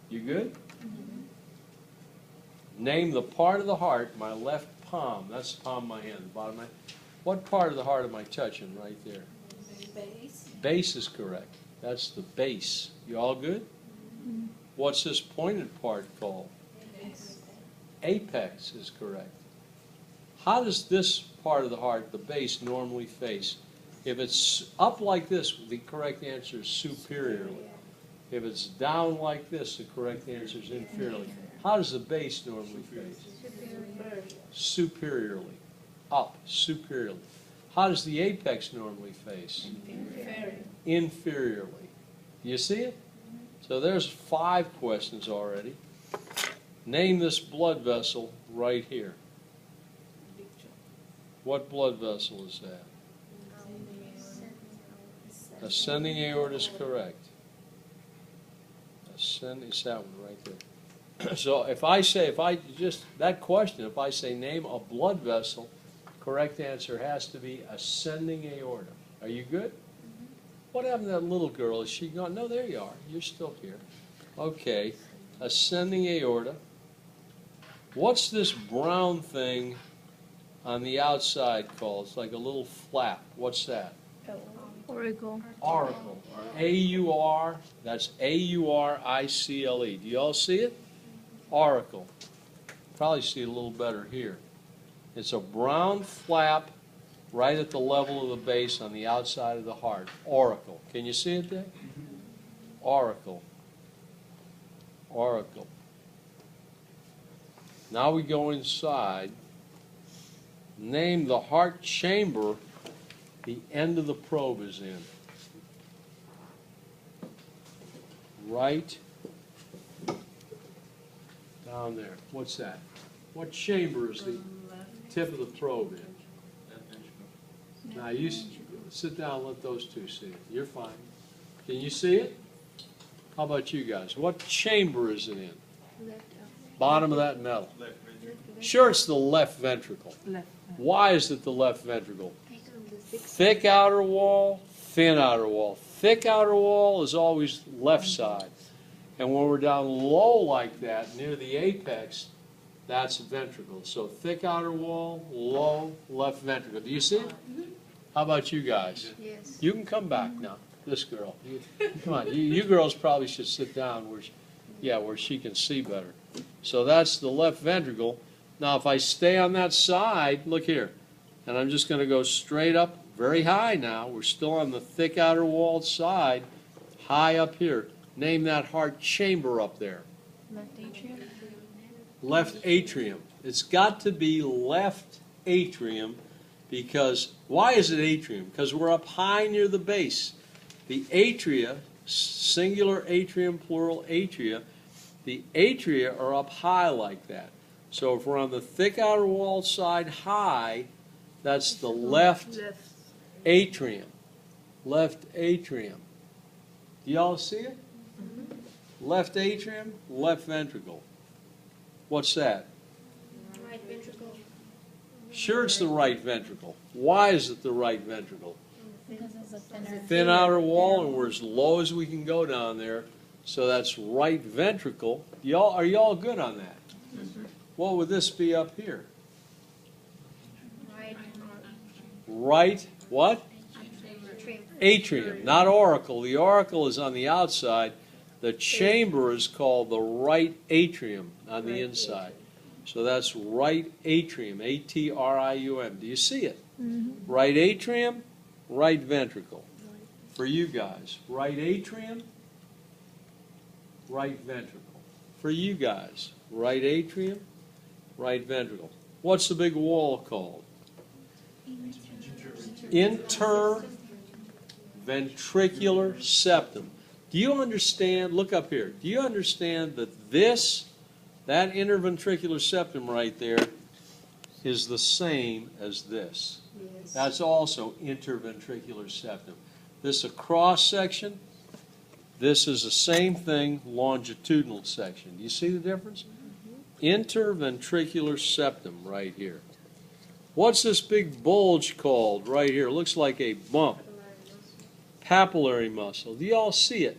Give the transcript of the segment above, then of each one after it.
You good? Name the part of the heart, my left palm. That's the palm of my hand, the bottom of my hand. What part of the heart am I touching right there? Base. Base is correct. That's the base. You all good? What's this pointed part called? Apex is correct. How does this part of the heart, the base, normally face? If it's up like this, the correct answer is superiorly. If it's down like this, the correct answer is inferiorly. How does the base normally face? Superiorly. Up, superiorly. How does the apex normally face? Inferiorly. Do you see it? So there's 5 questions already. Name this blood vessel right here. What blood vessel is that? Ascending aorta is correct. Ascending, is that one right there. So if I say name a blood vessel, correct answer has to be ascending aorta. Are you good? What happened to that little girl? Is she gone? No, there you are. You're still here. Okay. Ascending aorta. What's this brown thing on the outside called? It's like a little flap. What's that? Auricle. Auricle. A-U-R. That's A-U-R-I-C-L-E. Do you all see it? Auricle. Probably see it a little better here. It's a brown flap right at the level of the base on the outside of the heart. Auricle. Can you see it there? Auricle. Auricle. Now we go inside. Name the heart chamber the end of the probe is in. Right down there. What's that? What chamber is the tip of the probe in? Now you sit down and let those two see it. You're fine. Can you see it? How about you guys? What chamber is it in? Bottom of that medal. Sure, it's the left ventricle. Why is it the left ventricle? Thick outer wall, thin outer wall. Thick outer wall is always left side. And when we're down low like that, near the apex, that's ventricle. So thick outer wall, low, left ventricle. Do you see it? How about you guys? Yes. You can come back now. This girl. Come on. You girls probably should sit down where she can see better. So that's the left ventricle. Now if I stay on that side, look here. And I'm just going to go straight up, very high now. We're still on the thick outer wall side, high up here. Name that heart chamber up there. Left atrium. Left atrium. It's got to be left atrium because, why is it atrium? Because we're up high near the base. The atria, singular atrium, plural atria, the atria are up high like that. So if we're on the thick outer wall side high, that's the left atrium. Left atrium. Do y'all see it? Left atrium, left ventricle. What's that? Right ventricle. Sure, it's the right ventricle. Why is it the right ventricle? Because it's a thinner. Thin outer wall, and we're as low as we can go down there. So that's right ventricle. Are y'all good on that? What would this be up here? Right what? Atrium, not auricle. The auricle is on the outside. The chamber is called the right atrium on the inside. So that's right atrium, A-T-R-I-U-M. Do you see it? Right atrium, right ventricle. For you guys, right atrium, right ventricle. For you guys, right atrium, right ventricle. What's the big wall called? Interventricular septum. Do you understand? Look up here. Do you understand that that interventricular septum right there is the same as this? Yes. That's also interventricular septum. This is a cross section. This is the same thing, longitudinal section. Do you see the difference? Interventricular septum right here. What's this big bulge called right here? It looks like a bump. Papillary muscle. Do you all see it?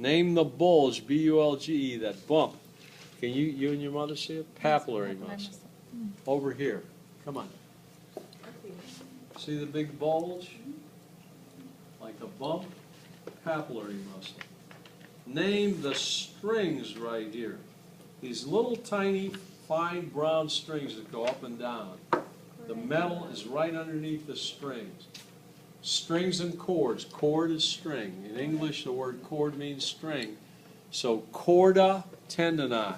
Name the bulge, B-U-L-G-E, that bump. Can you and your mother see it? Papillary muscle. Over here. Come on. See the big bulge? Like a bump? Papillary muscle. Name the strings right here. These little tiny fine brown strings that go up and down. The metal is right underneath the strings. Strings and chords. Chord is string. In English, the word chord means string. So chorda tendineae.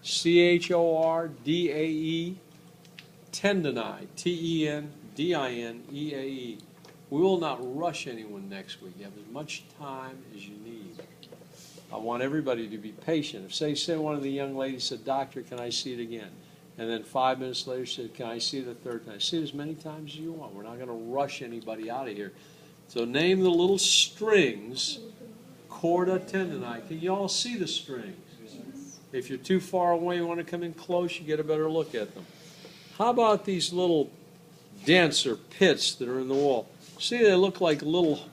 C-H-O-R-D-A-E. Tendineae. T-E-N-D-I-N-E-A-E. We will not rush anyone next week. You have as much time as you need. I want everybody to be patient. If, say one of the young ladies said, "Doctor, can I see it again?" And then 5 minutes later said, "Can I see it a third time?" See it as many times as you want. We're not going to rush anybody out of here. So name the little strings, chorda tendineae. Can you all see the strings? If you're too far away and want to come in close, you get a better look at them. How about these little dents or pits that are in the wall? See, they look like little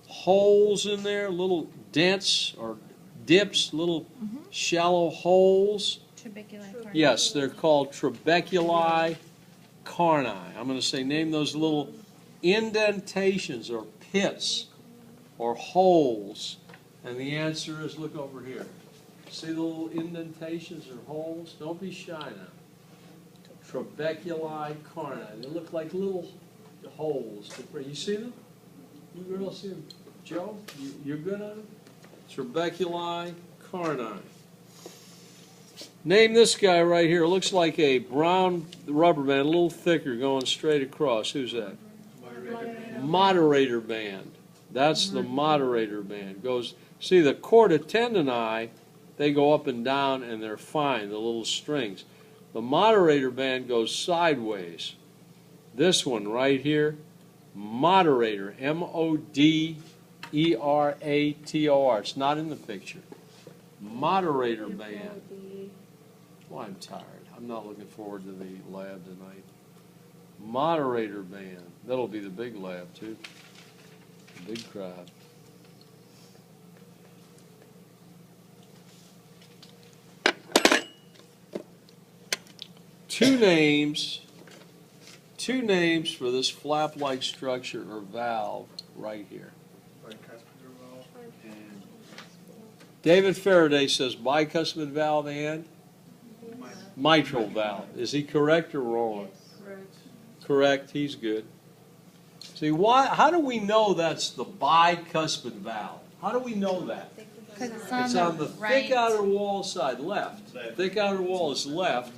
holes in there, little dents or dips, little shallow holes. Trabeculi carni. Yes, they're called trabeculi carni. I'm going to say name those little indentations or pits or holes. And the answer is, look over here. See the little indentations or holes? Don't be shy now. Trabeculi carni. They look like little holes. You see them? You girls see them? Joe, you're good on them? Trabeculi carni. Name this guy right here. It looks like a brown rubber band, a little thicker, going straight across. Who's that? Moderator band. That's the moderator band. Goes. See the chorda tendineae, they go up and down and they're fine, the little strings. The moderator band goes sideways. This one right here, moderator, M-O-D-E-R-A-T-O-R. It's not in the picture. Moderator band. Well, I'm tired. I'm not looking forward to the lab tonight. Moderator band. That'll be the big lab, too. The big crowd. Two names for this flap-like structure or valve right here. David Faraday says bicuspid valve and mitral valve. Is he correct or wrong? Correct. He's good. See, how do we know that's the bicuspid valve? How do we know that? Because It's on the thick outer wall side, left. Thick outer wall is left.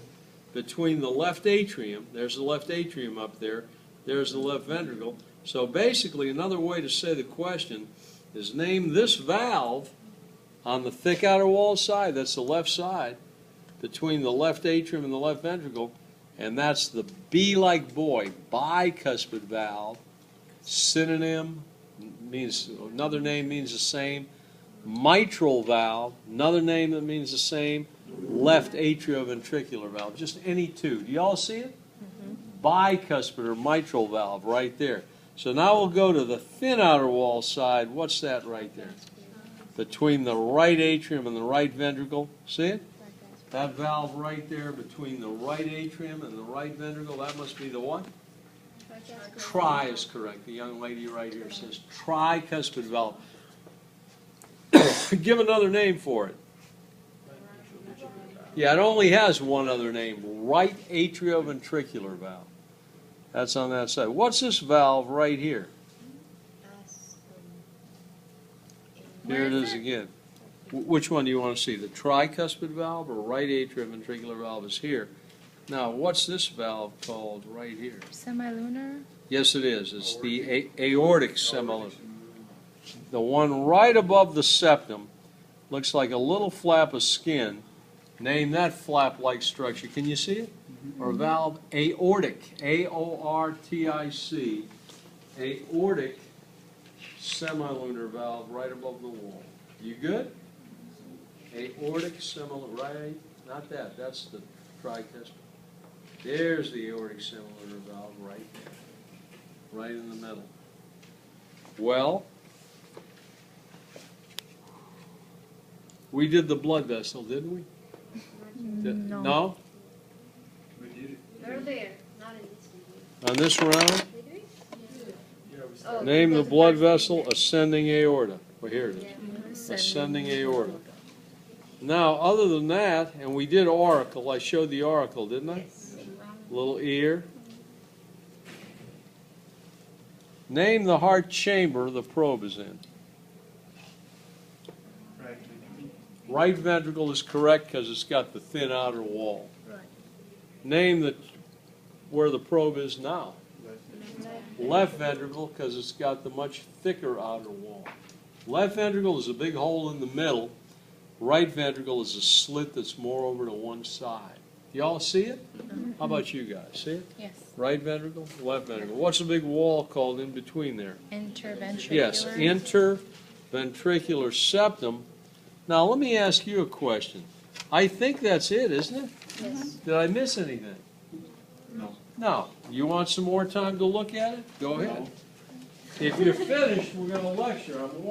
Between the left atrium, there's the left atrium up there, there's the left ventricle. So basically, another way to say the question is name this valve on the thick outer wall side, that's the left side, between the left atrium and the left ventricle, and that's the B like boy, bicuspid valve. Synonym means, another name means the same. Mitral valve, another name that means the same. Left atrioventricular valve, just any two. Do you all see it? Bicuspid or mitral valve right there. So now we'll go to the thin outer wall side. What's that right there? Between the right atrium and the right ventricle. See it? That valve right there between the right atrium and the right ventricle, that must be the what? Tri is correct. The young lady right here says tricuspid valve. Give another name for it. Yeah, it only has one other name, right atrioventricular valve. That's on that side. What's this valve right here? Here it is again. Which one do you want to see? The tricuspid valve or right atrioventricular valve is here. Now, what's this valve called right here? Semilunar? Yes, it is. It's the aortic semilunar. The one right above the septum looks like a little flap of skin. Name that flap-like structure. Can you see it? Or valve aortic, A-O-R-T-I-C, aortic semilunar valve right above the wall. You good? Aortic semilunar, right? Not that. That's the tricuspid. There's the aortic semilunar valve right there, right in the middle. Well, We did the blood vessel, didn't we? No. No? They're there, not in this one. On this round, Did we? Oh, name the because blood first one vessel did. ascending aorta. Well, here it is. Ascending aorta. Now, other than that, and we did auricle. I showed the auricle, didn't I? Yes. Little ear. Name the heart chamber the probe is in. Right ventricle is correct because it's got the thin outer wall. Right. Name where the probe is now. Left ventricle because it's got the much thicker outer wall. Left ventricle is a big hole in the middle. Right ventricle is a slit that's more over to one side. Do y'all see it? How about you guys? See it? Yes. Right ventricle, left ventricle. What's the big wall called in between there? Interventricular. Yes, interventricular septum. Now, let me ask you a question. I think that's it, isn't it? Yes. Did I miss anything? No. No. You want some more time to look at it? Go ahead. If you're finished, we're going to lecture. I'm warning you.